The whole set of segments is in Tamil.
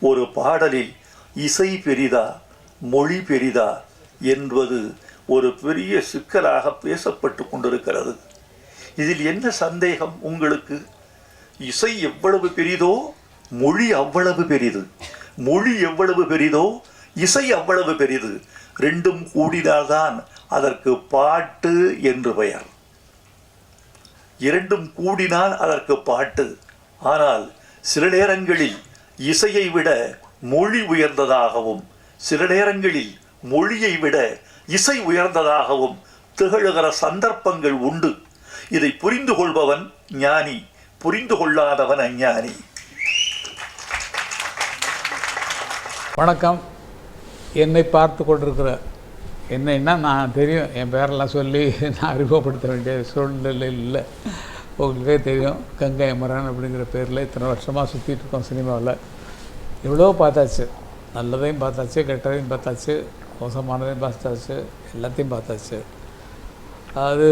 ஒரு பாடலில் இசை பெரிதா மொழி பெரிதா என்பது ஒரு பெரிய சிக்கலாக பேசப்பட்டு கொண்டிருக்கிறது. இதில் என்ன சந்தேகம் உங்களுக்கு? இசை எவ்வளவு பெரிதோ மொழி அவ்வளவு பெரிது, மொழி எவ்வளவு பெரிதோ இசை அவ்வளவு பெரிது. ரெண்டும் கூடினால்தான் அதற்கு பாட்டு என்று பெயர். இரண்டும் கூடினால் அதற்கு பாட்டு. ஆனால் சில நேரங்களில் இசையை விட மொழி உயர்ந்ததாகவும் சில நேரங்களில் மொழியை விட இசை உயர்ந்ததாகவும் திகழுகிற சந்தர்ப்பங்கள் உண்டு. இதை புரிந்து கொள்பவன் ஞானி, புரிந்து கொள்ளாதவன் அஞ்ஞானி. வணக்கம். என்னை பார்த்து கொண்டிருக்கிற என்னன்னா, நான் தெரியும், என் பேரெல்லாம் சொல்லி நான் அறிமுகப்படுத்த வேண்டிய சூழ்நிலை இல்லை. உங்களுக்கே தெரியும், கங்கை அமரன் அப்படிங்கிற பேரில் இத்தனை வருஷமாக சுற்றிட்டு இருக்கோம் சினிமாவில். எவ்வளோ பார்த்தாச்சு, நல்லதையும் பார்த்தாச்சு, கெட்டதையும் பார்த்தாச்சு, மோசமானதையும் பார்த்தாச்சு, எல்லாத்தையும் பார்த்தாச்சு. அது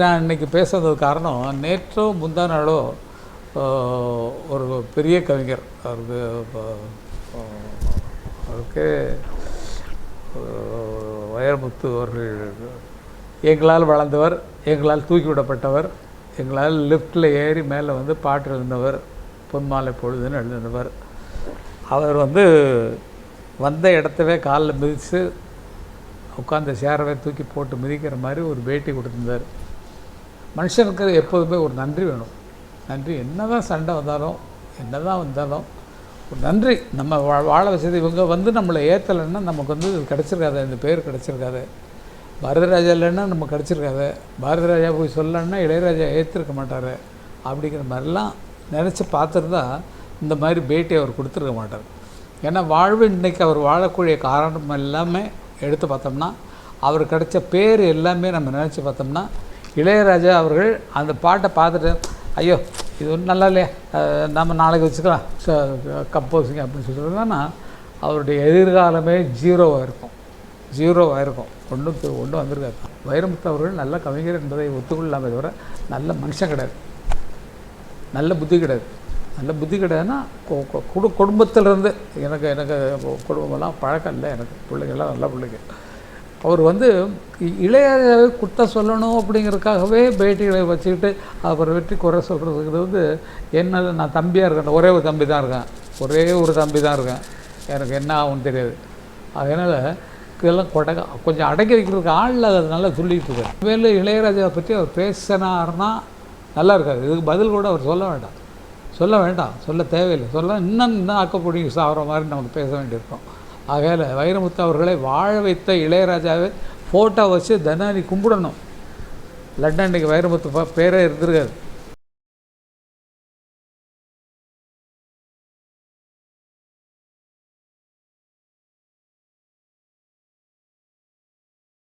நான் பேசுறது காரணம், நேற்றோ முந்தா நாளோ ஒரு பெரிய கவிஞர், அவருக்கு வைரமுத்து அவர்கள், எங்களால் வளர்ந்தவர், எங்களால் தூக்கி விடப்பட்டவர், எங்களால் லிஃப்டில் ஏறி மேலே வந்து பாட்டு எழுதினவர், பொன்மாலை பொழுதுன்னு எழுதினவர். அவர் வந்த இடத்தவே காலில் மிதித்து உட்காந்த சேரவே தூக்கி போட்டு மிதிக்கிற மாதிரி ஒரு பேட்டி கொடுத்துருந்தார். மனுஷனுக்கு எப்போதுமே ஒரு நன்றி வேணும். நன்றி, என்ன தான் சண்டை வந்தாலும் என்ன தான் வந்தாலும் ஒரு நன்றி. நம்ம வாழ வச்சது இவங்க நம்மளை ஏற்றலைன்னா நமக்கு கிடச்சிருக்காது, இந்த பேர் கிடச்சிருக்காது. பாரதிராஜா இல்லைன்னா நம்ம கிடச்சிருக்காது. பாரதிராஜா போய் சொல்லலைன்னா இளையராஜா ஏற்றிருக்க மாட்டார். அப்படிங்கிற மாதிரிலாம் நினச்சி பார்த்துருந்தா இந்த மாதிரி பேட்டி அவர் கொடுத்துருக்க மாட்டார். ஏன்னா வாழ்வு இன்றைக்கி அவர் வாழக்கூடிய காரணம் எல்லாமே எடுத்து பார்த்தோம்னா, அவர் கிடைச்ச பேர் எல்லாமே நம்ம நினச்சி பார்த்தோம்னா, இளையராஜா அவர்கள் அந்த பாட்டை பார்த்துட்டு, ஐயோ இது ஒன்றும் நல்லா இல்லையா, நம்ம நாளைக்கு வச்சுக்கலாம் கம்போசிங் அப்படின்னு சொல்லிட்டுனா அவருடைய எதிர்காலமே ஜீரோவாக இருக்கும். ஒன்றும் வந்திருக்காரு. வைரமுத்து அவர்கள் நல்ல கவிஞர் என்பதை ஒத்துக்கொள்ளாமே தவிர நல்ல மனுஷன் கிடையாது, நல்ல புத்தி கிடையாதுன்னா குடும்பத்திலேருந்து எனக்கு குடும்பமெல்லாம் பழக்கம் இல்லை, எனக்கு பிள்ளைங்கள்லாம் நல்ல பிள்ளைங்க. அவர் இளையராஜாவை குற்றம் சொல்லணும் அப்படிங்கிறதுக்காகவே பேட்டிகளை வச்சுக்கிட்டு அவரை வெற்றி குறை சொல்கிறதுக்கு என்ன, நான் தம்பியாக இருக்கேன், ஒரே ஒரு தம்பி தான் இருக்கேன், எனக்கு என்ன ஆகும்னு தெரியாது. அதனால் இதெல்லாம் கொஞ்சம் அடக்கி வைக்கிறதுக்கு ஆள் அதை நல்லா சொல்லிகிட்டு இருக்கார். மேலே இளையராஜாவை பற்றி அவர் பேசினார்னா நல்லா இருக்காது. இதுக்கு பதில் கூட அவர் சொல்ல வேண்டாம், சொல்ல தேவையில்லை. இன்னும் ஆக்கப்படி சாகிற மாதிரி நமக்கு பேச வேண்டியிருக்கோம். ஆகையால் வைரமுத்து அவர்களை வாழ வைத்த இளையராஜாவை ஃபோட்டோ வச்சு தினம் கும்பிடணும். லண்டன் இன்றைக்கி வைரமுத்து பேரே இருந்திருக்காது.